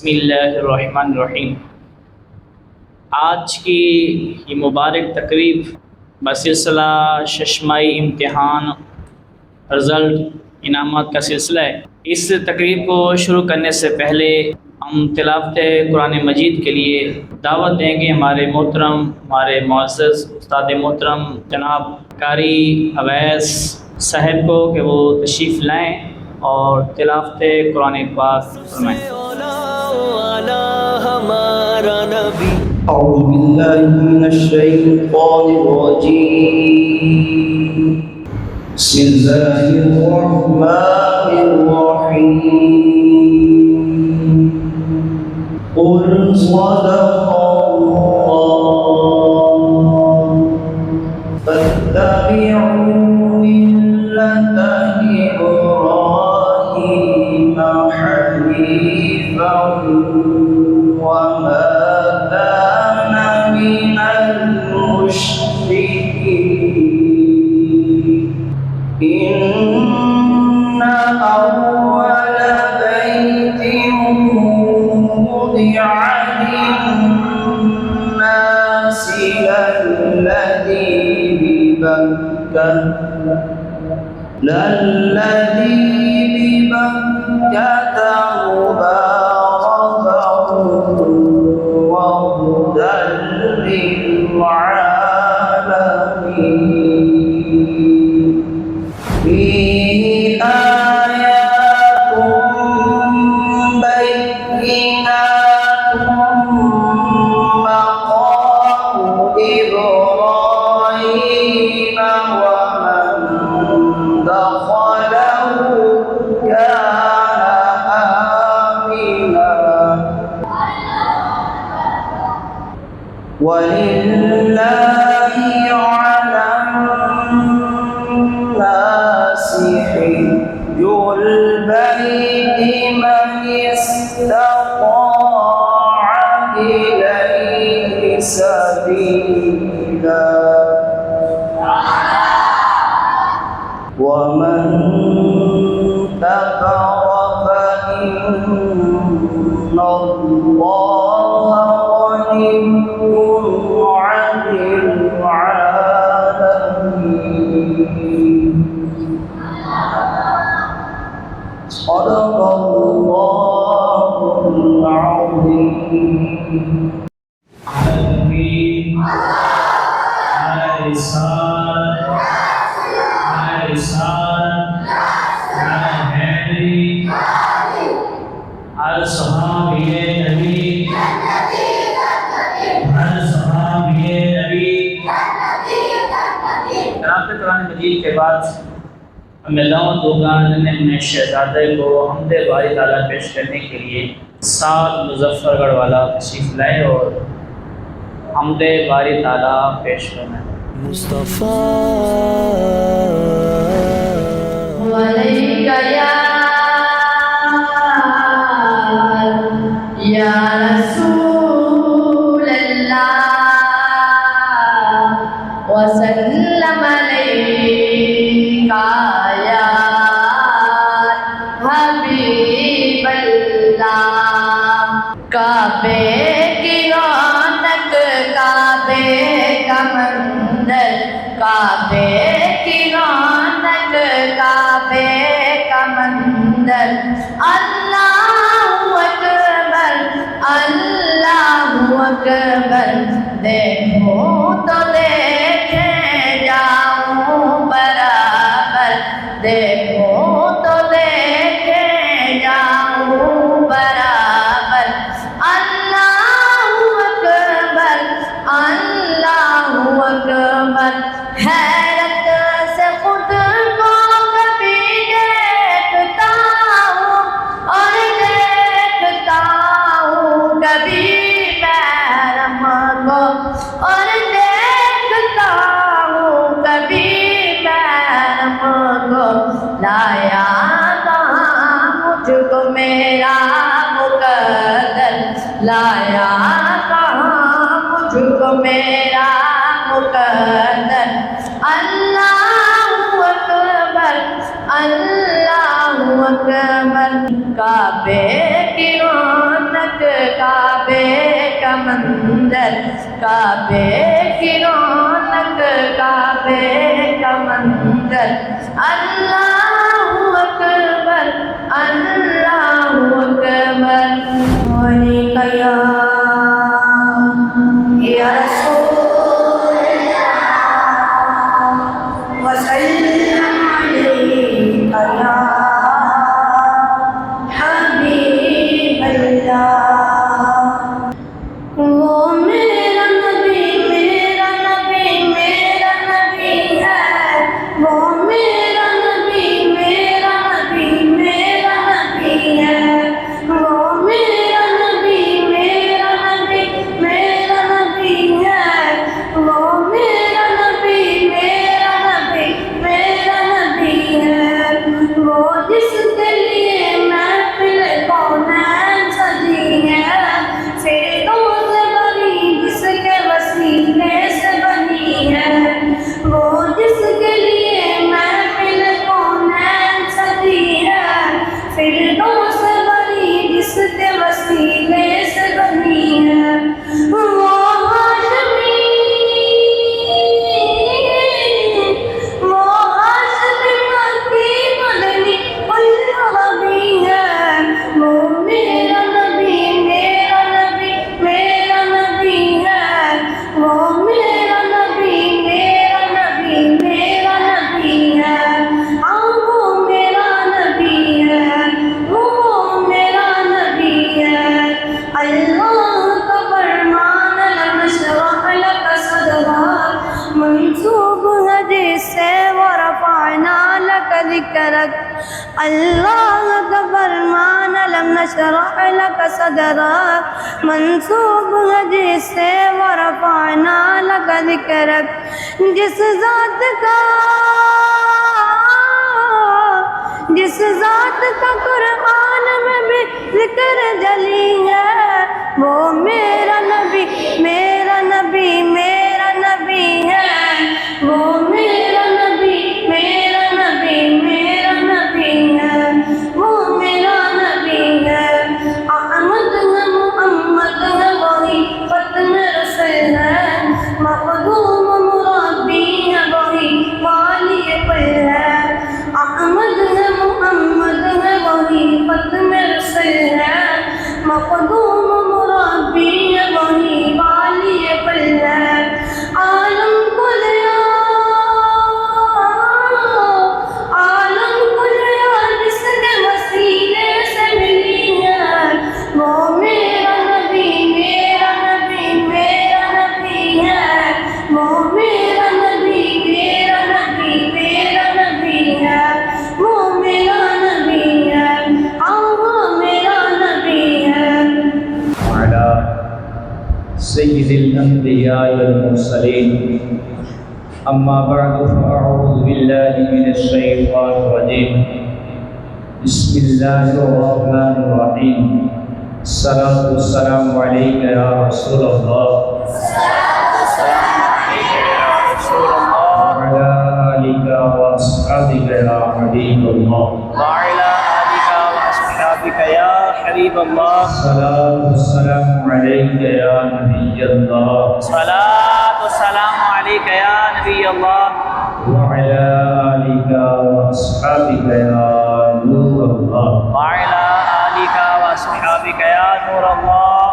بسم اللہ الرحمن الرحیم۔ آج کی یہ مبارک تقریب بسلسلہ ششمائی امتحان رزلٹ انعامات کا سلسلہ ہے۔ اس تقریب کو شروع کرنے سے پہلے ہم تلاوت قرآن مجید کے لیے دعوت دیں گے ہمارے معزز استاد محترم جناب قاری اویس صاحب کو کہ وہ تشریف لائیں اور تلاوت قرآن پاک فرمائیں۔ أعوذ بالله من الشيطان الرجيم بسم الله الرحمن الرحيم قل صدق الله فاتبعوا ملة إبراهيم حنيفا وما كان من المشركين إن أول بيت وضع للناس للذي ببكة مباركا وهدى للعالمين فيه آيات بينات مقام إبراهيم ومن دخله كان آمنا ولله على الناس حج البيت من استطاع إليه سبيلا ومن كفر فإن الله غني عن العالمين صدق الله العظيم قرآن مجید کے بعد میں دعوت دوں گا اپنے شہزادے کو حمد باری تعالیٰ پیش کرنے کے لیے سعد مظفر گڑھ والا تشریف لائے اور حمد باری تعالیٰ پیش کرنا ہے۔ یا رسول اللہ وسلم علیکا یا حبیب اللہ۔ کعبے کی رونق کعبے کا منظر، کعبے کی رونق کعبے کا منظر، اللہ اکبر اللہ اکبر، دیکھوں تو دیکھے جاؤں برابر، دیکھوں تو دیکھے جاؤں برابر، اللہ اکبر اللہ اکبر۔ حیرت سے خود کو کبھی دیکھتا ہوں اور دیکھتا ہوں کبھی محرم کو، اور دیکھتا ہوں کبھی محرم کو۔ لایا کہاں مجھ کو میرا مقدر، لایا کہاں مجھ کو میرا مقدر، اللہ اکبر اللہ اکبر۔ کعبے کی رونق رونق کعبے کا منظر، کعبے کی رونق کعبے کا منظر، اللہ اکبر اللہ اکبر، علیک یا رسول اللہ وسلم علیک یا حبیب اللہ۔ وہ میرا نبی میرا نبی میرا نبی ہے، وہ میرا نبی میرا نبی میرا نبی ہے، وہ میرا نبی میرا نبی میرا نبی ہے، وہ میرا نبی میرا نبی میرا نبی ہے، وہ جس کے لیے محفل کونین سجی ہے، فردوس بنی جس کے وسیلے سے بنی ہے، وہ جس کے لیے محفل کونین سجی ہے، فردوس بنی جس کے وسیلے سے بنی ہے، وہ ہاشمی مکی مدنی العربی ہے، وہ میرا نبی میرا نبی میرا نبی ہے، وہ میرا نبی میرا نبی میرا نبی ہے، وہ میرا نبی ہے، وہ میرا نبی ہے، اللہ کا فرمان لم نشرح لک صدرک منسوب ہے جس سے ورفعنا لک ذکرک، اللہ کا فرمان لم نشرح لک صدرک منسوب ہے جس سے ورفعنا لک ذکرک، جس ذات کا قرآن میں بھی ذکر جلی ہے، وہ میرا نبی میرا نبی میرا نبی ہے، وہ میرا نبی میرا نبی میرا نبی ہے، وہ میرا نبی ہے، احمد ہے محمد ہے وہی ختم رسول ہے، مخدوم مربی ہے وہی والی پل ہے، احمد ہے محمد ہے وہی ختم رسول ہے، مخدوم مربی ہے وہی والی پل ہے، عالم کلیا جس کے وسیلے سے ملی ہے، وہ میرا نبی میرا نبی میرا نبی ہے، وہ میرا نبی میرا نبی میرا نبی ہے، وہ میرا نبی ہے، وہ میرا نبی ہے۔ وعلى سيد الأنبياء والمرسلين أما بعد فأعوذ بالله من الشيطان الرجيم بسم الله الرحمن الرحيم الصلاة والسلام عليك يا رسول الله وعلى آلك وأصحابك يا حبيب الله وعلى آلك وأصحابك يا حبيب الله، الصلاة والسلام عليك يا نبي الله صلاة والسلام عليك يا نبي الله، وعلى آلك وأصحابك يا نور الله وعلى آلك وأصحابك يا نور الله،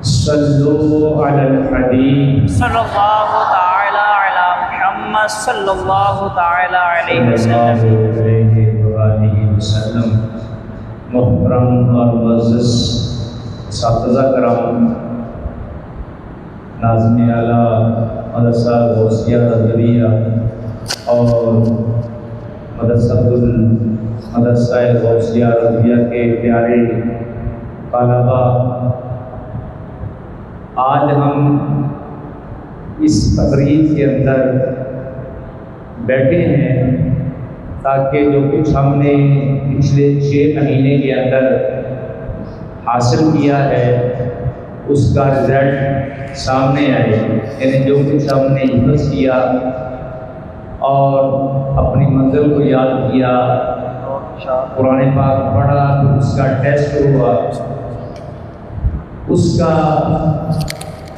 صلوا على الحبيب صلى الله تعالى على محمد صلى الله تعالى عليه وسلم۔ وسلم۔ محترم اور معزز اساتذہ کرام، ناظرین اعلیٰ مدرسہ غوثیہ رضویہ اور مدرسہ غوثیہ رضویہ کے پیارے طلباء، آج ہم اس تقریب کے اندر بیٹھے ہیں تاکہ جو کچھ ہم نے پچھلے 6 مہینے کے اندر حاصل کیا ہے اس کا رزلٹ سامنے آئے، یعنی جو کچھ ہم نے حفظ کیا اور اپنی منزل کو یاد کیا قرآن پاک پڑھا، پھر اس کا ٹیسٹ ہوا، اس کا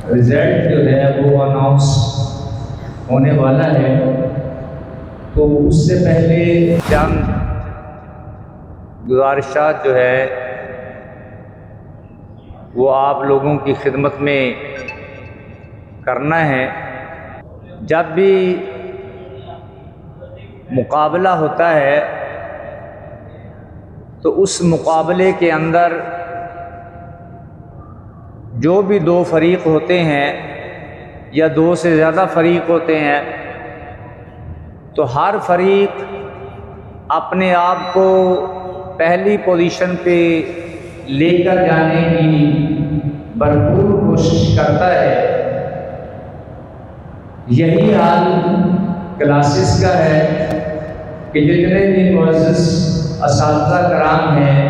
رزلٹ جو ہے وہ اناؤنس ہونے والا ہے، تو اس سے پہلے چند گزارشات جو ہے وہ آپ لوگوں کی خدمت میں کرنا ہے۔ جب بھی مقابلہ ہوتا ہے تو اس مقابلے کے اندر جو بھی دو فریق ہوتے ہیں یا دو سے زیادہ فریق ہوتے ہیں، تو ہر فریق اپنے آپ کو پہلی پوزیشن پہ لے کر جانے کی بھرپور کوشش کرتا ہے۔ یہی حال کلاسز کا ہے کہ جتنے بھی معزز اساتذہ کرام ہیں،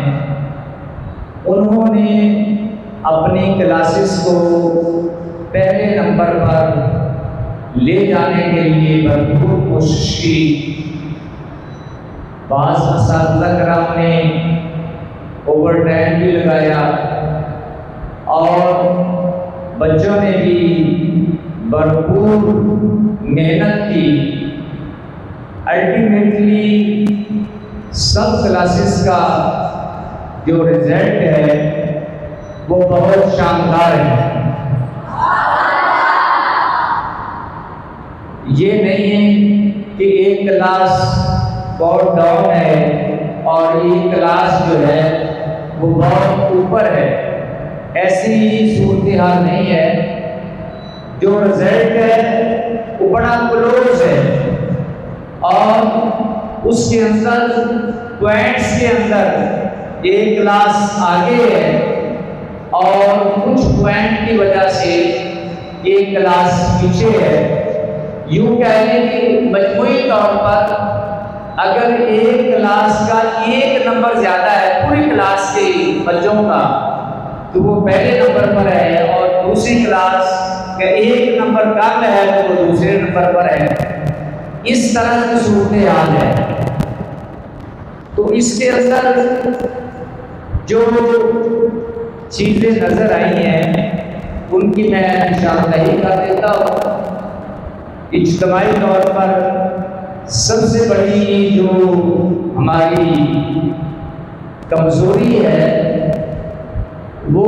انہوں نے اپنی کلاسز کو پہلے نمبر پر لے جانے کے لیے بھرپور کوشش کی۔ بعض اساتذہ کرام نے اوور ٹائم بھی لگایا اور بچوں نے بھی بھرپور محنت کی۔ الٹیمیٹلی سب کلاسز کا جو رزلٹ ہے وہ بہت شاندار ہے۔ یہ نہیں ہے کہ ایک کلاس بہت ڈاؤن ہے اور ایک کلاس جو ہے وہ بہت اوپر ہے، ایسی صورتحال نہیں ہے۔ جو رزلٹ ہے وہ بڑا کلوز ہے اور اس کے اندر پوائنٹس کے اندر ایک کلاس آگے ہے اور کچھ پوائنٹ کی وجہ سے ایک کلاس پیچھے ہے۔ یوں کہہ لیں کہ مجموعی طور پر اگر ایک کلاس کا ایک نمبر زیادہ ہے پوری کلاس کے بچوں کا تو وہ پہلے نمبر پر ہے، اور دوسری کلاس کا ایک نمبر کم ہے تو وہ دوسرے نمبر پر ہے۔ اس طرح کی صورتحال ہے۔ تو اس کے اندر جو چیزیں نظر آئی ہیں ان کی میں نشاندہی کر دیتا ہوں۔ اجتماعی طور پر سب سے بڑی جو ہماری کمزوری ہے وہ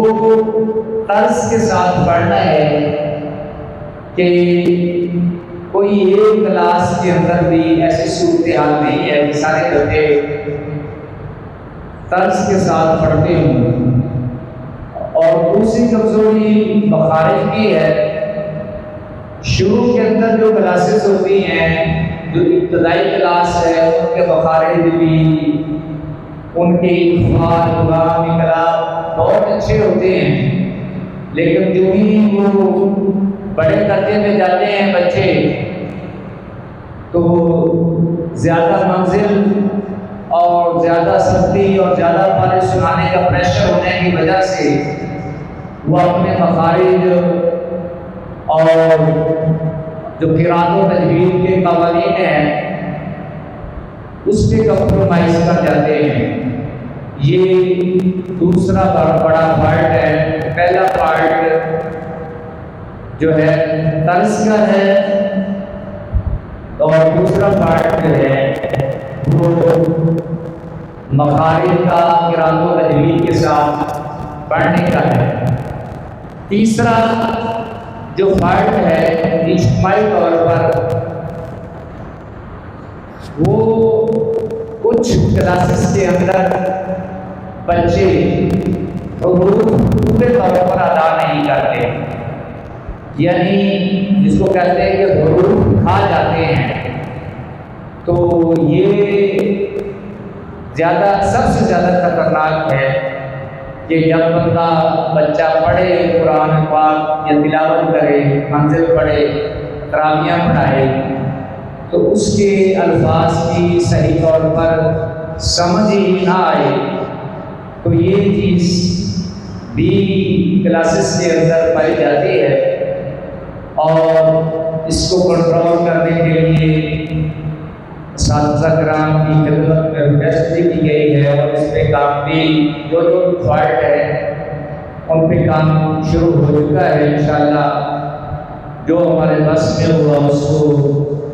طرز کے ساتھ پڑھنا ہے کہ کوئی ایک کلاس کے اندر بھی ایسی صورتحال نہیں ہے کہ سارے بچے طرز کے ساتھ پڑھتے ہوں۔ اور دوسری کمزوری مخارج کی ہے۔ شروع کے اندر جو کلاسز ہوتی ہیں، جو ابتدائی کلاس ہے، ان کے مخارج بھی، ان کے الفاظ لغام کلام بہت اچھے ہوتے ہیں، لیکن جو ہی وہ بڑے درجے میں جاتے ہیں بچے تو زیادہ منزل اور زیادہ سختی اور زیادہ پارے سنانے کا پریشر ہونے کی وجہ سے وہ اپنے مخارج اور جو قرات و تجوید کے قوانین ہیں اس پہ کمپرومائز کر جاتے ہیں۔ یہ دوسرا بڑا پارٹ ہے۔ پہلا پارٹ جو ہے طرز کا ہے اور دوسرا پارٹ جو ہے وہ مخارج کا قرات و تجوید کے ساتھ پڑھنے کا ہے۔ تیسرا جو پارٹ ہے اجتماعی طور پر وہ کچھ کلاسز کے اندر بچے حروف پورے طور پر ادا نہیں کرتے، یعنی جس کو کہتے ہیں کہ حروف کھا جاتے ہیں۔ تو یہ سب سے زیادہ خطرناک ہے کہ جب بچہ پڑھے قرآن پاک یا تلاوت کرے، منزل پڑھے، تراویحاں پڑھائے، تو اس کے الفاظ کی صحیح طور پر سمجھ ہی نہ آئے، تو یہ چیز بھی کلاسز کے اندر پائی جاتی ہے۔ اور اس کو کنٹرول کرنے کے لیے اساتذہ کرام کی خدمت میں ریکویسٹ بھی کی گئی ہے اور اس پہ کام بھی جو فالٹ ہے ان پہ کام شروع ہو چکا ہے. انشاءاللہ جو ہمارے بس میں ہوا اس کو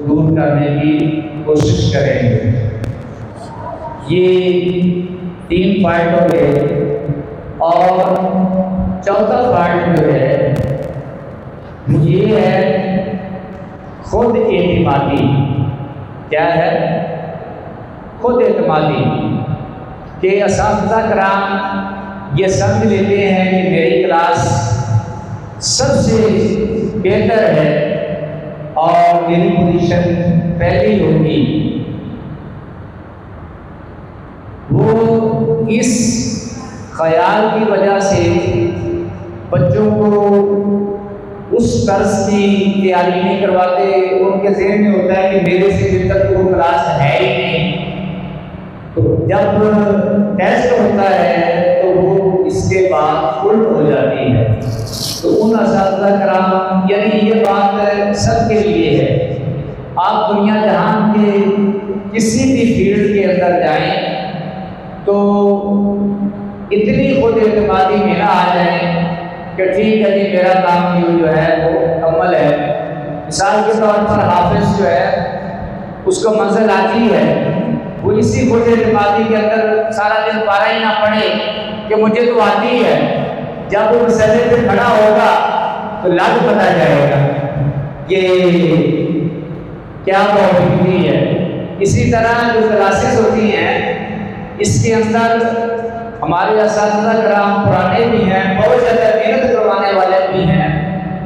دور کرنے کی کوشش کریں گے. یہ 3 پارٹ ہو گئے اور چوتھا پارٹ جو ہے یہ ہے خود اعتمادی. کیا ہے؟ خود اعتمادی. کہ اساتذہ کرام یہ سمجھ لیتے ہیں کہ میری کلاس سب سے بہتر ہے اور میری پوزیشن پہلی ہوگی. وہ اس خیال کی وجہ سے بچوں کو اس طرز کی تیاری نہیں کرواتے. ان کے ذہن میں ہوتا ہے کہ میرے سے بہتر وہ کلاس ہے ہی نہیں. تو جب ٹیسٹ ہوتا ہے تو وہ اس کے بعد الٹ ہو جاتی ہے. تو ان اساتذہ کرام یعنی یہ بات سب کے لیے ہے. آپ دنیا جہان کے کسی بھی فیلڈ کے اندر جائیں تو اتنی خود اعتمادی میں نہ آ جائیں کہ ٹھیک ہے جی میرا کام جو ہے وہ مکمل ہے. مثال کے طور پر حافظ جو ہے اس کو منزل آتی ہے، وہ اسی خود اعتمادی کے اندر سارا دن پارا ہی نہ پڑے کہ مجھے تو آتی ہے. جب وہ مسئلے پہ کھڑا ہوگا تو لگ پتہ جائے گا کہ کیا موجودگی ہے. اسی طرح جو کلاسز ہوتی ہیں اس کے اندر ہمارے اساتذہ کرام پرانے بھی ہیں، بہت زیادہ محنت کروانے والے بھی ہیں.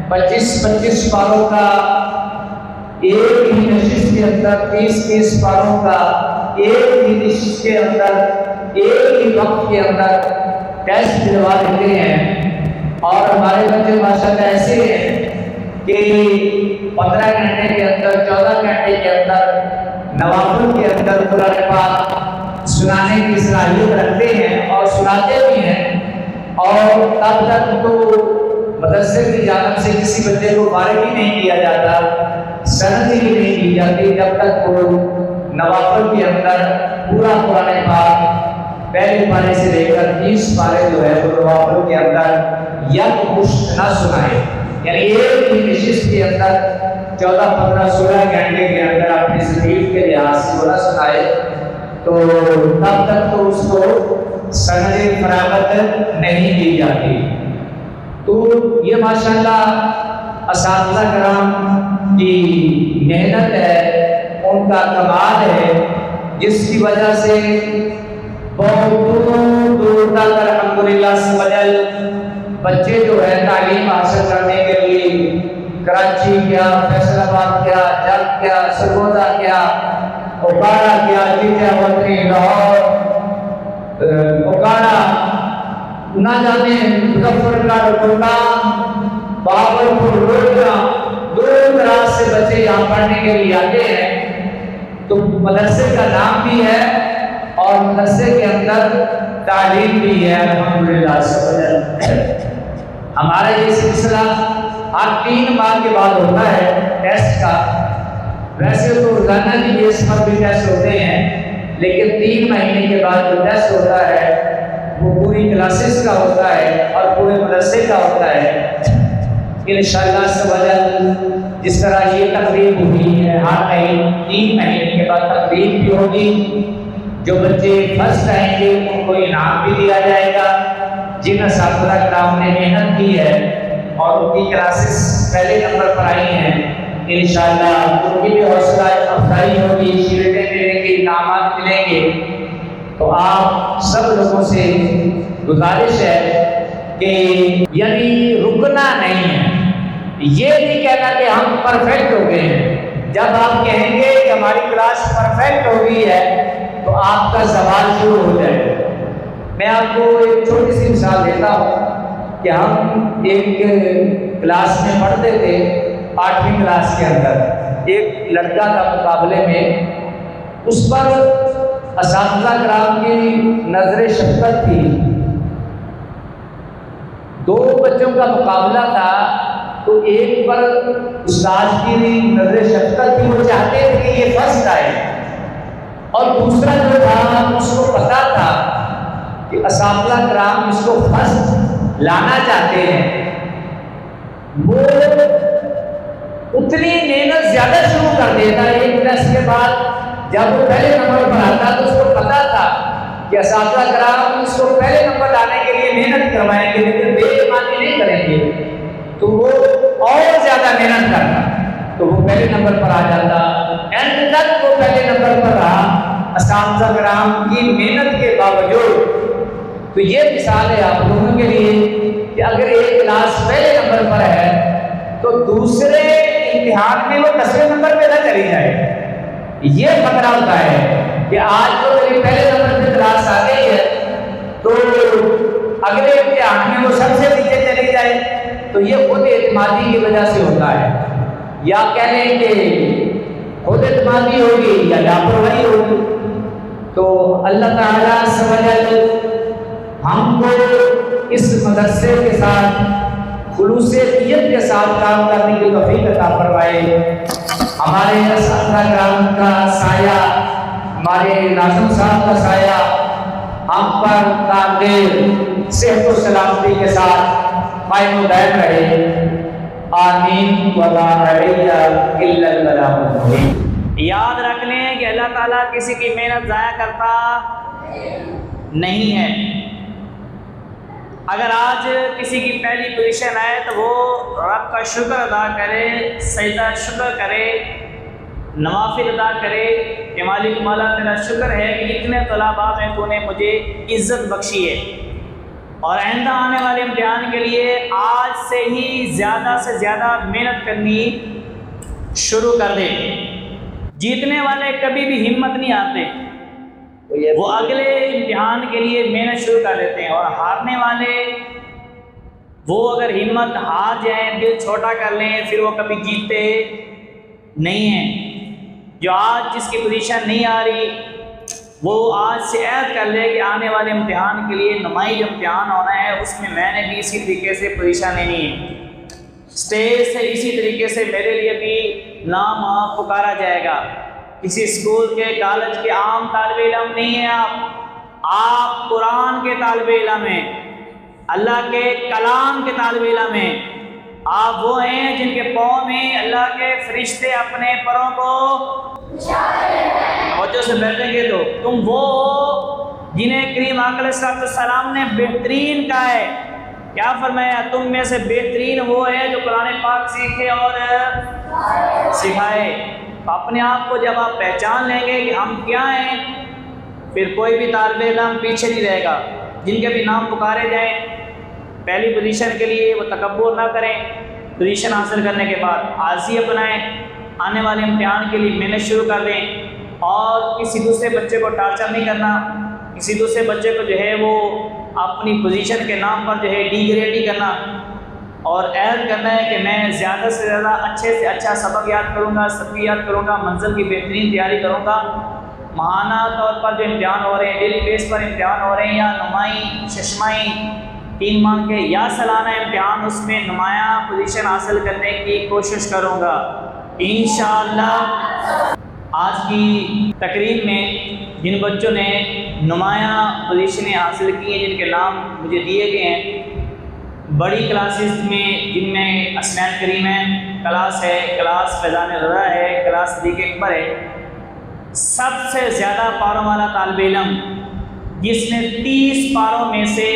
25 پاروں کا ایک ہی نشست کے اندر، 30 پاروں کا ایک ہی نشست کے اندر، ایک ہی وقت کے اندر ٹیسٹ دلوا دیتے ہیں. اور ہمارے بچے ماشاءاللہ ایسے ہیں کہ 15 گھنٹے کے اندر، 14 گھنٹے کے اندر نوافل کے اندر قرآن پاک سنانے کی صلاحیت رکھتے ہیں اور سناتے بھی ہیں. اور تب تک تو مدرسے کی جانب سے کسی بچے کو فارغ ہی نہیں کیا جاتا، سند ہی نہیں دی جاتی جب تک وہ نوافل کے اندر پورا قرآن پاک پہلے پارے سے لے کر 30 پارے جو ہے وہ نوافل کے اندر یک مشت نہ سنائے. یعنی ایک ہی نشست کے اندر 14 15 16 گھنٹے کے اندر اپنی زمین کے لحاظ سے وہ نہ سنائے تو تب تک تو اس کو سند فراغت نہیں دی جاتی. تو یہ ماشاءاللہ اساتذہ کرام کی محنت ہے، ان کا کمال ہے، جس کی وجہ سے بہت دور دور تک الحمدللہ سمجھل بچے جو ہے تعلیم حاصل کرنے کے لیے کراچی کیا، فیصل آباد کیا، جگ کیا، سرگودا کیا، اوکاڑا کیا، جیجا وطنی، لاہور، اوکاڑا، نہ جانے مظفر گڑھ، کلکان، بہاولپور، روہیلا، دور دراز سے بچے یہاں پڑھنے کے لیے آتے ہیں. تو مدرسے کا نام بھی ہے اور مدرسے کے اندر تعلیم بھی ہے الحمدللہ. ہمارا یہ سلسلہ ہر 3 ماہ کے بعد ہوتا ہے ٹیسٹ کا. ویسے تو روزانہ کی بیس پر بھی ٹیسٹ ہوتے ہیں، لیکن 3 مہینے کے بعد جو ٹیسٹ ہوتا ہے وہ پوری کلاسز کا ہوتا ہے اور پورے مدرسے کا ہوتا ہے. انشاءاللہ سبحان جس طرح یہ تقریب ہوئی ہے ہر 3 مہینے کے بعد تقریب بھی ہوگی. جو بچے فرسٹ آئیں گے ان کو انعام بھی دیا جائے گا. جن اساتذہ کرام نے محنت کی ہے اور ان کی کلاسز پہلے نمبر پر آئی ہیں، انشاءاللہ ان کی بھی حوصلہ افزائی ہوگی، شیلڈیں ملیں گی، انعامات ملیں گے. تو آپ سب لوگوں سے گزارش ہے کہ یعنی رکنا نہیں ہے، یہ نہیں کہنا کہ ہم پرفیکٹ ہو گئے ہیں. جب آپ کہیں گے کہ ہماری کلاس پرفیکٹ ہو گئی ہے تو آپ کا سوال شروع ہو جائے گا. میں آپ کو ایک چھوٹی سی مثال دیتا ہوں کہ ہم ایک کلاس میں پڑھتے تھے، 8ویں کلاس کے اندر ایک لڑکا تھا مقابلے میں، اس پر اساتذہ کرام کی نظر شفقت تھی. 2 بچوں کا مقابلہ تھا تو ایک پر استاد کی نظر شفقت تھی، وہ چاہتے تھے کہ یہ فرسٹ آئے، اور دوسرا جو تھا اس کو پتا تھا کہ اساتذہ کرام اس کو فرسٹ لانا چاہتے ہیں، وہ اتنی محنت زیادہ شروع کر دیتا ایک ٹیسٹ کے بعد۔ جب وہ پہلے نمبر پر آتا تو اس کو پتا تھا کہ اساتذہ کرام اس کو پہلے نمبر لانے کے لیے محنت کروائیں گے، لیکن بے ایمانی نہیں کریں گے، تو وہ اور زیادہ محنت کرتا تو وہ پہلے نمبر پر آ جاتا۔ اینڈ تک وہ پہلے نمبر پر رہا اساتذہ کرام کی محنت کے باوجود۔ تو یہ مثال ہے آپ لوگوں کے لیے کہ اگر ایک کلاس پہلے نمبر پر ہے تو دوسرے امتحان میں وہ 10ویں نمبر پہ نہ چلی جائے۔ یہ خطرہ ہوتا ہے کہ آج تو میری پہلے نمبر پہ کلاس آ گئی ہے تو اگلے امتحان میں وہ سب سے نیچے چلی جائے، تو یہ خود اعتمادی کی وجہ سے ہوتا ہے، یا کہہ لیں کہ خود اعتمادی ہوگی یا لاپرواہی ہوگی۔ تو اللہ تعالیٰ سمجھ ہم کو اس مدرسے کے ساتھ خلوص نیت کے ساتھ کام کرنے کی توفیق عطا فرمائے۔ ہمارے اساتذہ کرام کا سایہ، ہمارے ناظم صاحب کا سایہ ہم پر تعدیر صحت و سلامتی کے ساتھ قائم و دائم رہے، آمین ولا علیہ الا البلاغ المبین۔ یاد رکھ لیں کہ اللہ تعالیٰ کسی کی محنت ضائع کرتا نہیں ہے۔ اگر آج کسی کی پہلی پوزیشن آئے تو وہ رب کا شکر ادا کرے، سجدہ شکر کرے، نوافل ادا کرے کہ مالک مولا تیرا شکر ہے کہ اتنے طلباء میں تو نے مجھے عزت بخشی ہے، اور آئندہ آنے والے امتحان کے لیے آج سے ہی زیادہ سے زیادہ محنت کرنی شروع کر دے۔ جیتنے والے کبھی بھی ہمت نہیں آتے، وہ اگلے امتحان کے لیے محنت شروع کر دیتے ہیں، اور ہارنے والے وہ اگر ہمت ہار جائیں، دل چھوٹا کر لیں، پھر وہ کبھی جیتتے نہیں ہیں۔ جو آج جس کی پوزیشن نہیں آ رہی وہ آج سے عہد کر لے کہ آنے والے امتحان کے لیے نمائی جو امتحان ہونا ہے اس میں میں نے بھی اسی طریقے سے پوزیشن لینی ہے، اسٹیج سے اسی طریقے سے میرے لیے بھی نام پکارا جائے گا۔ کسی اسکول کے کالج کے عام طالب علم نہیں ہیں آپ قرآن کے طالب علم ہیں، اللہ کے کلام کے طالب علم ہیں، آپ وہ ہیں جن کے پاؤں میں اللہ کے فرشتے اپنے پروں کو توجہ سے بیٹھیں گے، تو تم وہ ہو جنہیں کریم آقا علیہ السلام نے بہترین کہا ہے۔ کیا فرمایا؟ تم میں سے بہترین وہ ہے جو قرآن پاک سیکھے اور سکھائے۔ اپنے آپ کو جب آپ پہچان لیں گے کہ ہم کیا ہیں، پھر کوئی بھی طالب علم پیچھے نہیں رہے گا۔ جن کے بھی نام پکارے جائیں پہلی پوزیشن کے لیے وہ تکبر نہ کریں، پوزیشن حاصل کرنے کے بعد عاجزی اپنائیں، آنے والے امتحان کے لیے محنت شروع کر دیں، اور کسی دوسرے بچے کو ٹارچر نہیں کرنا، کسی دوسرے بچے کو جو ہے وہ اپنی پوزیشن کے نام پر جو ہے ڈی گریڈ نہیں کرنا، اور عہد کرنا ہے کہ میں زیادہ سے زیادہ اچھے سے اچھا سبق یاد کروں گا، سبق یاد کروں گا، منزل کی بہترین تیاری کروں گا۔ ماہانہ طور پر جو امتحان ہو رہے ہیں، ڈیلی بیس پر امتحان ہو رہے ہیں، یا نمائی، ششمائی، 3 ماہ کے یا سالانہ امتحان، اس میں نمایاں پوزیشن حاصل کرنے کی کوشش کروں گا انشاءاللہ۔ آج کی تقریب میں جن بچوں نے نمایاں پوزیشنیں حاصل کی ہیں، جن کے نام مجھے دیے گئے ہیں، بڑی کلاسز میں جن میں اسنین کریم ہے، کلاس ہے، کلاس فیضان رضا ہے، کلاس صدیق اکبر ہے، سب سے زیادہ پاروں والا طالب علم جس نے 30 پاروں میں سے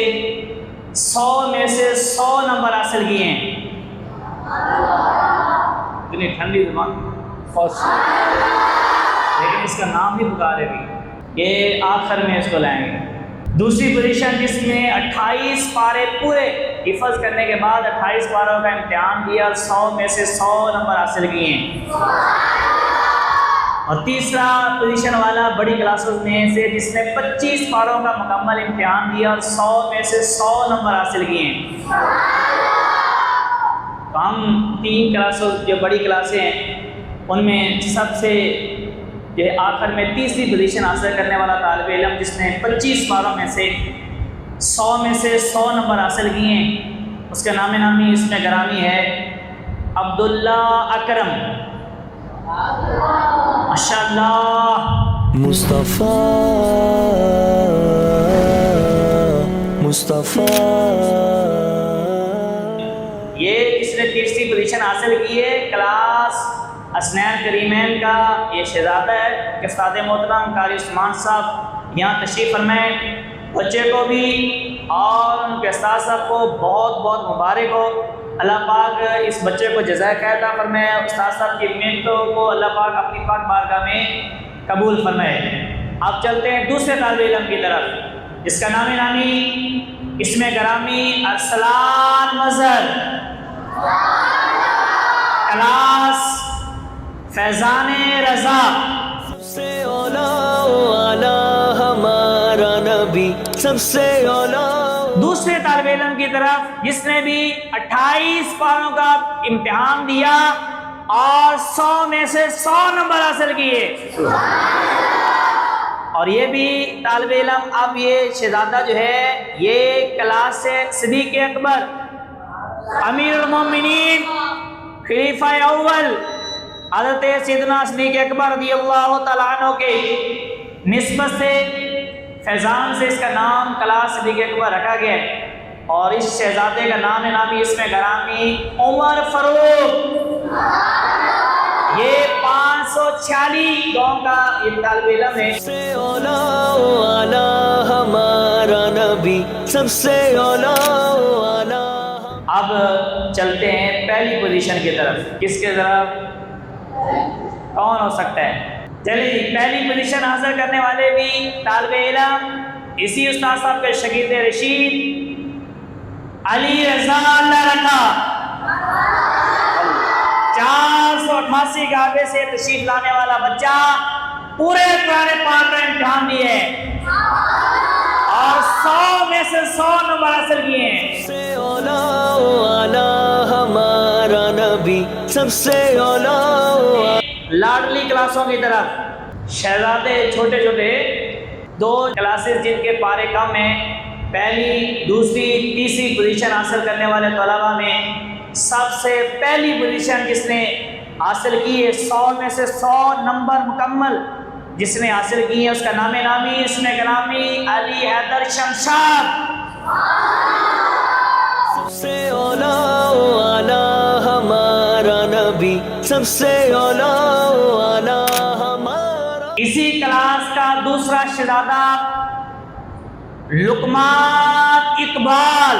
100 نمبر حاصل کیے ہیں۔ اتنی ٹھنڈی زبان، لیکن اس کا نام نہیں پکارے بھی، یہ آخر میں اس کو لائیں گے۔ دوسری پوزیشن جس میں 28 پارے پورے حفظ کرنے کے بعد 28 پاروں کا امتحان دیا، 100 میں سے 100 نمبر حاصل کیے ہیں۔ اور تیسرا پوزیشن والا بڑی کلاسز میں سے جس نے 25 پاروں کا مکمل امتحان دیا اور 100 میں سے 100 نمبر حاصل کیے ہیں۔ تو ہم 3 کلاسز جو بڑی کلاسیں ہیں ان میں سب سے یہ آخر میں تیسری پوزیشن حاصل کرنے والا طالب علم جس نے 25 پاروں میں سے 100 میں سے 100 نمبر حاصل کیے ہیں، اس کا نام نامی اس میں گرامی ہے عبداللہ اکرم۔ ماشاءاللہ مصطفیٰ مصطفیٰ. یہ جس نے تیسری پوزیشن حاصل کی ہے کلاس اسنین کریمین کا یہ شہزادہ ہے کہ استاد محترم قاری عثمان صاحب یہاں تشریف فرمائیں. بچے کو بھی اور ان کے استاد صاحب کو بہت بہت مبارک ہو. اللہ پاک اس بچے کو جزائے خیر عطا فرمائے. استاد صاحب کی محنتوں کو اللہ پاک اپنی پاک بارگاہ میں قبول فرمائے. اب چلتے ہیں دوسرے طالب علم کی طرف جس کا نام نامی اسم گرامی ارسلان مظہر، کلاس فیضان رضا. سب سے اولا والا ہمارا نبی، سب سے اولا. دوسرے طالب علم کی طرف جس نے بھی 28 پاروں کا امتحان دیا اور 100 میں سے 100 نمبر حاصل کیے. اور یہ بھی طالب علم اب یہ شہزادہ جو ہے یہ کلاس سے صدیق اکبر امیر المومنین خلیفہ اول حضرت سیدنا صدیق اکبر رضی اللہ تعالیٰ عنہ کے نسبت سے فیضان سے اس کا نام کلاس صدیق اکبر رکھا گیا ہے. اور اس شہزادے کا نام نامی اس میں گرامی عمر فاروق. یہ 546 گاؤں کا یہ طالب علم ہے. سب سے اولا والا ہمارا نبی، سب سے اولا والا. اب چلتے ہیں پہلی پوزیشن کی طرف. کس کی طرف؟ کون ہو سکتا ہے؟ چلیے جی، پہلی پوزیشن حاصل کرنے والے بھی طالب علم اسی استاد صاحب کے شاگرد رشید علی رضا اللہ رکھا. 488 کے آگے سے تشریف لانے والا بچہ پورے قرآن پاک کا امتحان دیے اور 100 میں سے 100 نمبر حاصل کیے ہیں. سب سے اولا والا ہمارا نبی، سب سے اولا والا. لاڈلی کلاسوں کی طرف شہزادے چھوٹے چھوٹے 2 کلاسز جن کے پارے کم ہیں، پہلی دوسری تیسری پوزیشن حاصل کرنے والے طلباء میں سب سے پہلی پوزیشن جس نے حاصل کی ہے 100 میں سے 100 نمبر مکمل جس نے حاصل کی ہے اس کا نام نامی اس میں گرامی علی حیدر شمشاد. سب سے اولا والا ہمارا نبی، سب سے اولا والا ہمارا. اسی کلاس کا دوسرا شہزادہ لقمان اقبال.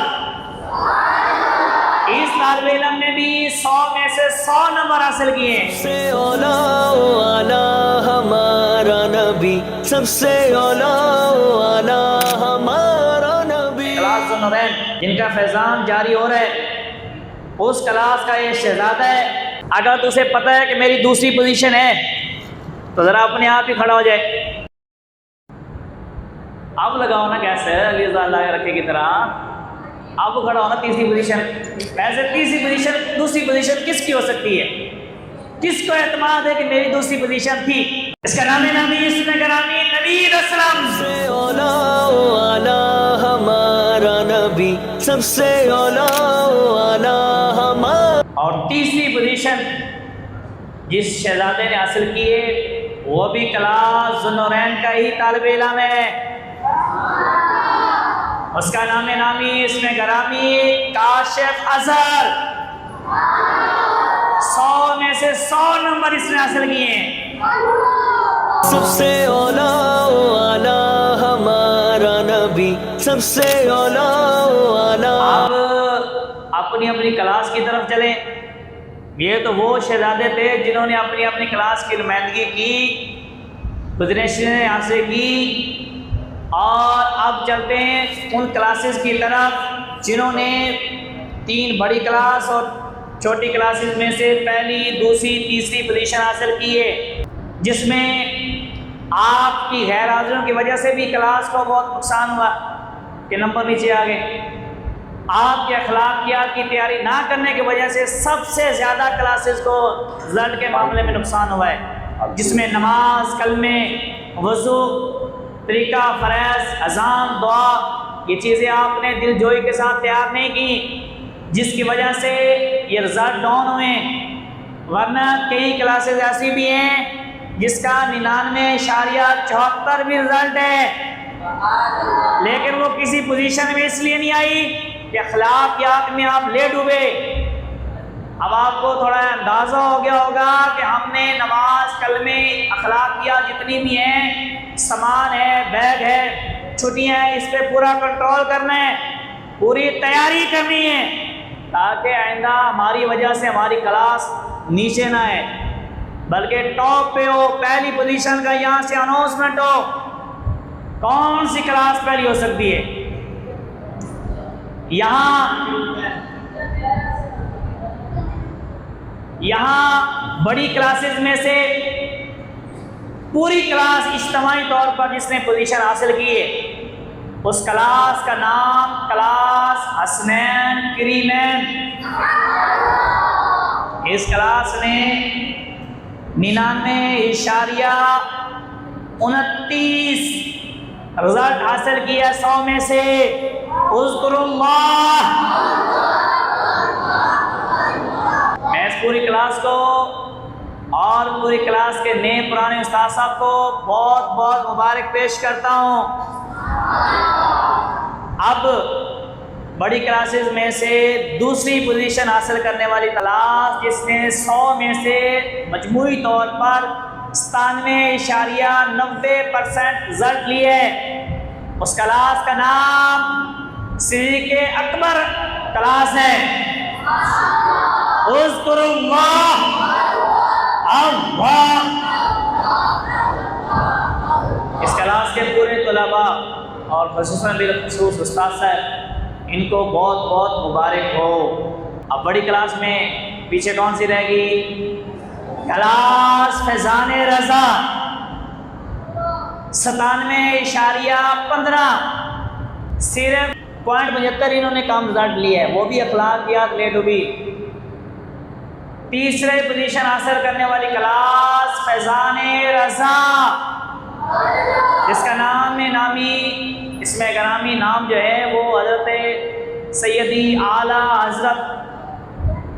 اس طالب علم نے بھی 100 میں سے 100 نمبر حاصل کیے. سب سے اولا والا ہمارا نبی، سب سے اولا والا ہمارا نبی. کلاس نورین جن کا فیضان جاری ہو رہا ہے اس کلاس کا یہ شہزادہ ہے. اگر تجھے پتہ ہے کہ میری دوسری پوزیشن ہے تو ذرا اپنے آپ ہی کھڑا ہو جائے. اب لگاؤ نا کیسے علی رضا اللہ رکھے کی طرح. اب کھڑا ہو نا تیسری پوزیشن. ویسے تیسری پوزیشن دوسری پوزیشن کس کی ہو سکتی ہے؟ کس کو اعتماد ہے کہ میری دوسری پوزیشن تھی؟ اس کا نام نامی اس میں گرامی نبی اسلم. سب سے اولا والا ہمارا نبی، سب سے اولا والا ہمارا. اور تیسری پوزیشن جس شہزادے نے حاصل کی ہے وہ بھی کلاس ذوالنورین کا ہی طالب علم ہے. اس کا نام نامی اس میں گرامی کاشف اظہر. 100 میں سے 100 نمبر اس نے حاصل کیے ہیں. سب سے اولا والا ہمارا نبی، سب سے اولا والا. اب اپنی اپنی کلاس کی طرف چلیں. یہ تو وہ شہزادے تھے جنہوں نے اپنی اپنی کلاس کی نمائندگی کی، پوزیشنیں حاصل کی. اور اب چلتے ہیں ان کلاسز کی طرف جنہوں نے 3 بڑی کلاس اور چھوٹی کلاسز میں سے پہلی دوسری تیسری پوزیشن حاصل کی ہے، جس میں آپ کی غیر حاضریوں کی وجہ سے بھی کلاس کو بہت نقصان ہوا کہ نمبر نیچے آ گئے. آپ کے اخلاقیات کی تیاری نہ کرنے کی وجہ سے سب سے زیادہ کلاسز کو رزلٹ کے معاملے میں نقصان ہوا ہے، جس میں نماز، کلمے، وضو، طریقہ فریض، اذان، دعا، یہ چیزیں آپ نے دل جوئی کے ساتھ تیار نہیں کی، جس کی وجہ سے یہ رزلٹ ڈاؤن ہوئے. ورنہ کئی کلاسز ایسی بھی ہیں جس کا 99.74 بھی رزلٹ ہے، لیکن وہ کسی پوزیشن میں اس لیے نہیں آئی کہ اخلاقیات میں آپ لے ڈوبے۔ اب آپ کو تھوڑا اندازہ ہو گیا ہوگا کہ ہم نے نماز، کلمے، اخلاقیات جتنی بھی ہیں، سامان ہے، بیگ ہے، چھٹیاں ہیں، اس پہ پورا کنٹرول کرنا ہے، پوری تیاری کرنی ہے، تاکہ آئندہ ہماری وجہ سے ہماری کلاس نیچے نہ آئے بلکہ ٹاپ پہ ہو، پہلی پوزیشن کا یہاں سے اناؤنسمنٹ ہو۔ کون سی کلاس پہلی ہو سکتی ہے؟ یہاں بڑی کلاسز میں سے پوری کلاس اجتماعی طور پر جس نے پوزیشن حاصل کی ہے، اس کلاس کا نام کلاس حسنین کریمین۔ اس کلاس نے 99.29 رزلٹ حاصل کیا 100 میں سے۔ اذکر اللہ۔ میں اس پوری کلاس کو اور پوری کلاس کے نئے پرانے استاد صاحب کو بہت بہت مبارک پیش کرتا ہوں۔ اب بڑی کلاسز میں سے دوسری پوزیشن حاصل کرنے والی کلاس جس نے 100 میں سے مجموعی طور پر 97.90% رزلٹ لیے، اس کلاس کا نام صدیق اکبر کلاس ہے۔ اذکر اللہ اللہ۔ اس کلاس کے پورے طلباء اور خصوصاً بالخصوص استاد صاحب، ان کو بہت بہت مبارک ہو۔ اب بڑی کلاس میں پیچھے کون سی رہ گئی؟ کلاس فیضان رضا 97.15، صرف 0.75 انہوں نے کام رزلٹ لیا ہے، وہ بھی اخلاقیات لے ڈوبی۔ تیسرے پوزیشن حاصل کرنے والی کلاس فیضان رضا، جس کا نام نامی اس میں گرامی نام جو ہے وہ حضرت سیدی اعلیٰ حضرت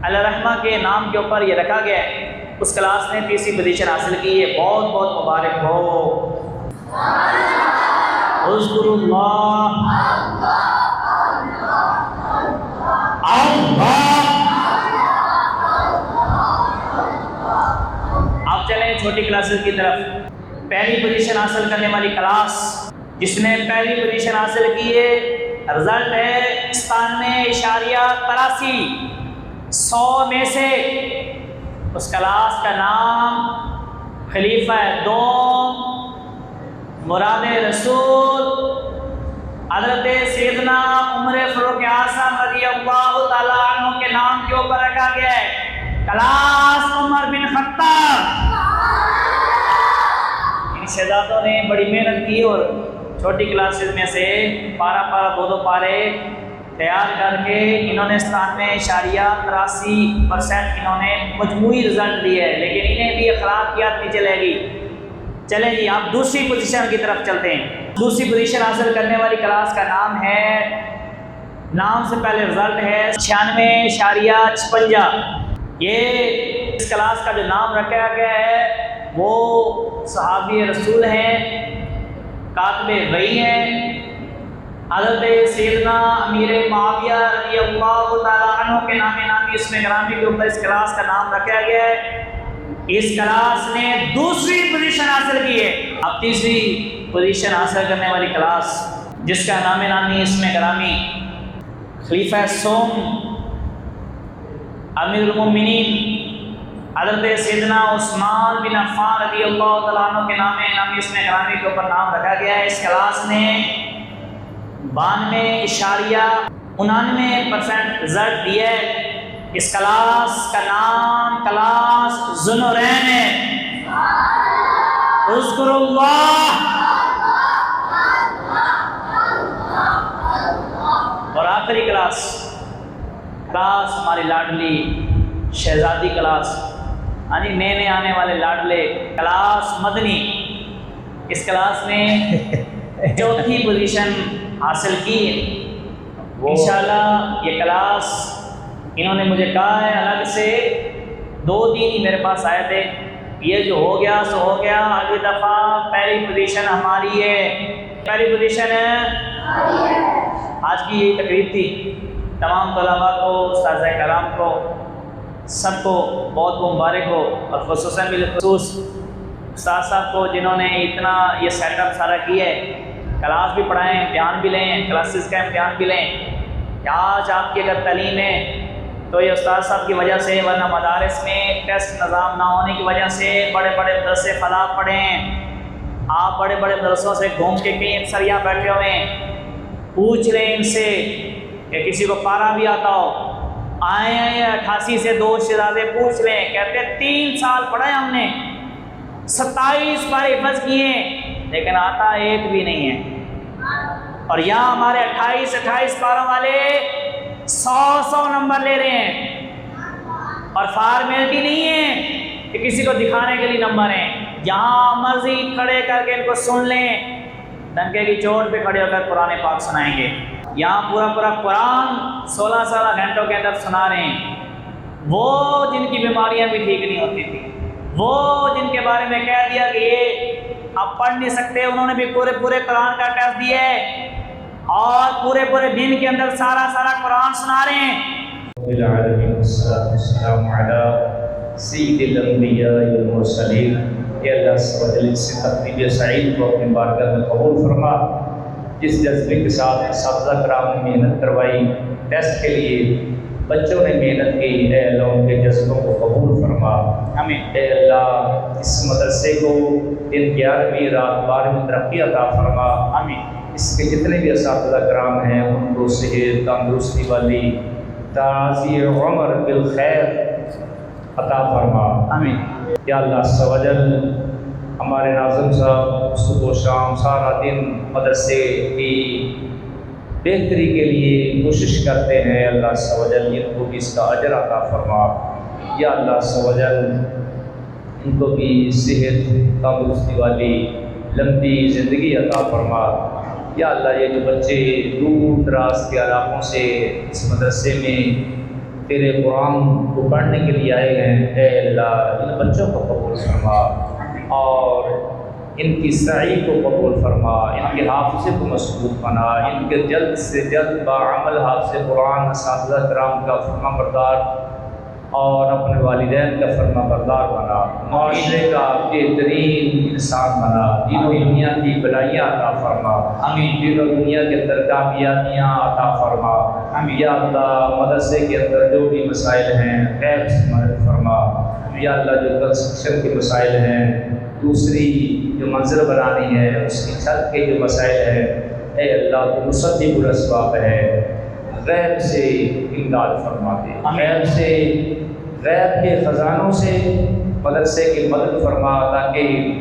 علیہ رحمہ کے نام کے اوپر یہ رکھا گیا ہے۔ اس کلاس نے تیسری پوزیشن حاصل کی ہے، بہت بہت مبارک ہو۔ اذکر اللہ اللہ۔ اب چلیں چھوٹی کلاسز کی طرف۔ پہلی پوزیشن حاصل کرنے والی کلاس جس نے پہلی پوزیشن حاصل کی ہے، رزلٹ ہے 97.83 100 میں سے۔ اس کلاس کا نام خلیفہ دوم مراد رسول حضرت سیدنا عمر فاروق اعظم رضی اللہ تعالیٰ عنہ کے نام کے اوپر رکھا گیا ہے، کلاس عمر بن خطاب۔ ان شہزادوں نے بڑی محنت کی اور چھوٹی کلاسز میں سے پارہ 2 پارے تیار کر کے انہوں نے 97.83% انہوں نے مجموعی رزلٹ دیا ہے، لیکن انہیں بھی اخلاقیات نیچے لے گئی۔ چلیں جی آپ دوسری پوزیشن کی طرف چلتے ہیں۔ دوسری پوزیشن حاصل کرنے والی کلاس کا نام ہے، نام سے پہلے رزلٹ ہے 96.56۔ یہ اس کلاس کا جو نام رکھا گیا ہے وہ صحابی رسول ہیں، کاتب وحی ہیں، حضرت سیدنا امیر معاویہ رضی اللہ تعالیٰ عنہ کے نامی اس میں گرامی کے اوپر اس کلاس کا نام رکھا گیا ہے۔ اس کلاس نے دوسری پوزیشن حاصل کی ہے۔ اب تیسری پوزیشن حاصل کرنے والی کلاس جس کا نامی اس میں گرامی خلیفہ سوم امیر المومنین حضرت سیدنا عثمان بن عفان رضی اللہ تعالیٰ عنہ کے نامی اس میں گرامی کے اوپر نام رکھا گیا ہے۔ اس کلاس نے 92.99% رزلٹ دیا ہے۔ اس کلاس کا نام کلاس ذوالنورین ہے۔ اذکر اللہ۔ اور آخری کلاس ہماری لاڈلی شہزادی کلاس، یعنی نئے آنے والے لاڈلے کلاس مدنی۔ اس کلاس نے چوتھی پوزیشن حاصل کی۔ انشاءاللہ یہ کلاس انہوں نے مجھے کہا ہے، الگ سے 2 دن ہی میرے پاس آئے تھے یہ جو ہو گیا سو ہو گیا، اگلی دفعہ پہلی پوزیشن ہماری ہے، پہلی پوزیشن آج کی یہی تقریب تھی۔ تمام طلباء کو، اساتذہ کرام کو، سب کو بہت مبارک ہو، اور خصوصاً بالخصوص استاد صاحب کو جنہوں نے اتنا یہ سیٹ اپ سارا کیا ہے، کلاس بھی پڑھائیں، امتحان بھی لیں، کلاسز کا امتحان بھی لیں۔ آج آپ کی اگر تعلیم ہے تو یہ استاد صاحب کی وجہ سے، ورنہ مدارس میں ٹیسٹ نظام نہ ہونے کی وجہ سے بڑے بڑے درس خلا پڑھیں۔ آپ بڑے بڑے درسوں سے گھوم کے کہیں اکثر یہاں بیٹھے ہوئے ہیں، پوچھ لیں ان سے کہ کسی کو پارا بھی آتا ہو، آئے ہیں 88 سے 2 شہزادے پوچھ لیں، کہتے 3 سال پڑھے ہم نے، 27 پارے حفظ کیے، لیکن آتا ایک بھی نہیں ہے۔ اور یہاں ہمارے 28 پاروں والے 100 نمبر لے رہے ہیں، اور فارمیلٹی نہیں ہے کہ کسی کو دکھانے کے لیے نمبر ہیں، جہاں مرضی کھڑے کر کے ان کو سن لیں، ڈنکے کی چوٹ پہ کھڑے ہو کر قرآن پاک سنائیں گے۔ یہاں پورا قرآن 16 گھنٹوں کے اندر سنا رہے ہیں۔ وہ جن کی بیماریاں بھی ٹھیک نہیں ہوتی تھی، وہ جن کے بارے میں کہہ دیا کہ یہ آپ پڑھ نہیں سکتے، انہوں نے بھی پورے قرآن کا ٹیسٹ دیا ہے، اور پورے دن کے اندر سارا قرآن سنا رہے ہیں۔ العالمین والصلاة والسلام علی سید الانبیاء والمرسلین۔ کہ اللہ سبحانہ سے تقریب سعید کو اپنی بارگاہ میں قبول فرما، جس جذبے کے ساتھ اساتذہ کرام نے محنت کروائی ٹیسٹ کے لیے، بچوں نے محنت کی، اے اللہ ان کے جذبوں کو قبول فرما۔ آمین۔ اے اللہ اس مدرسے کو دن 11ویں رات 12ویں ترقی عطا فرما۔ آمین۔ اس کے جتنے بھی اساتذہ کرام ہیں ان کو صحت تندرستی والی تازی عمر بالخیر عطا فرما۔ آمین۔ یا اللہ عز و جل ہمارے ناظم صاحب صبح و شام سارا دن مدرسے کی بہتری کے لیے کوشش کرتے ہیں، اللہ عز و جل ان کو بھی اس کا اجر عطا فرما۔ یا اللہ عز و جل ان کو بھی صحت تندرستی والی لمبی زندگی عطا فرما۔ یا اللہ یہ جو بچے دور دراز کے علاقوں سے اس مدرسے میں تیرے قرآن کو پڑھنے کے لیے آئے ہیں، اے اللہ ان بچوں کو قبول فرما، اور ان کی سعی کو قبول فرما، ان کے حافظے کو مضبوط بنا، ان کے جلد سے جلد باعمل حافظ قرآن اساتذہ کرام کا فرما بردار اور اپنے والدین کا فرما بردار بنا، معاشرے کا بہترین انسان بنا، دین و دنیا کی بلائیاں عطا فرما، دین و دنیا کے اندر کامیابیاں عطا فرما۔ یا اللہ مدرسے کے اندر جو بھی مسائل ہیں غیر سے مدد فرما۔ یا اللہ جو کنسٹرکشن کے مسائل ہیں، دوسری جو منظر بنانی ہے اس کی چھت کے جو مسائل ہیں، اے اللہ تو مسبب الاسباب ہے، غیب سے امداد فرما دے، غیب سے غیب کے خزانوں سے مدرسے کی مدد فرما، تاکہ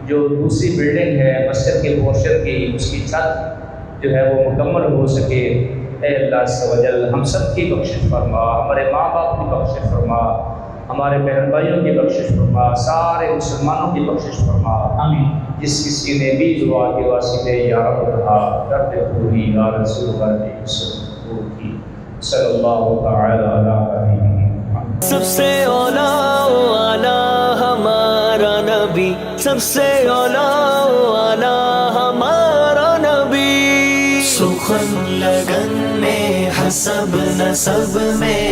جو دوسری بلڈنگ ہے مسجد کے پورشن کی اس کی چھت جو ہے وہ مکمل ہو سکے۔ اے اللہ عز و جل ہم سب کی بخشش فرما، ہمارے ماں باپ کی بخشش فرما، ہمارے بہن بھائیوں کی بخشش فرما، سارے مسلمانوں کی بخشش فرما۔ آمین۔ جس کسی نے بھی دعا کے واسطے یا رب کہا کرتے ہوئی یا رسول اللہ صلی اللہ تعالی علیہ وسلم۔ سب سے اولا والا ہمارا نبی، سب سے اولا والا ہمارا نبی، سخن لگن میں حسب نسب میں